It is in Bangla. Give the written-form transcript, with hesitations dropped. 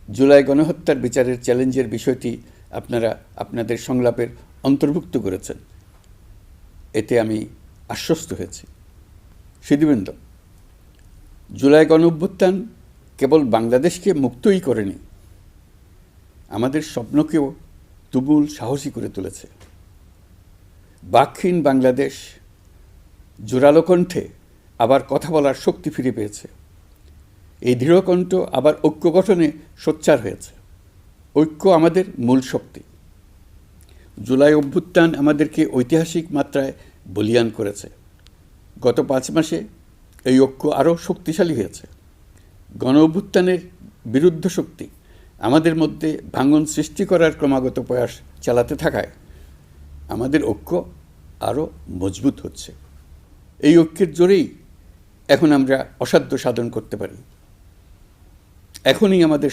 জুলাই গণহত্যার বিচারের চ্যালেঞ্জের বিষয়টি আপনারা আপনাদের সংলাপের অন্তর্ভুক্ত করেছেন, এতে আমি আশ্বস্ত হয়েছি। সুধীবৃন্দ, জুলাই গণঅভ্যুত্থান কেবল বাংলাদেশকে মুক্তই করেনি, আমাদের স্বপ্নকেও তুমুল সাহসী করে তুলেছে। বাকহীন বাংলাদেশ জোরালো কণ্ঠে আবার কথা বলার শক্তি ফিরে পেয়েছে। এই দৃঢ়কণ্ঠ আবার ঐক্য গঠনে সোচ্চার হয়েছে। ঐক্য আমাদের মূল শক্তি। জুলাই অভ্যুত্থান আমাদেরকে ঐতিহাসিক মাত্রায় বলীয়ান করেছে। গত 5 মাসে এই ঐক্য আরও শক্তিশালী হয়েছে। গণ অভ্যুত্থানের বিরুদ্ধ শক্তি আমাদের মধ্যে ভাঙন সৃষ্টি করার ক্রমাগত প্রয়াস চালাতে থাকায় আমাদের ঐক্য আরও মজবুত হচ্ছে। এই ঐক্যের জোরেই এখন আমরা অসাধ্য সাধন করতে পারি। এখনই আমাদের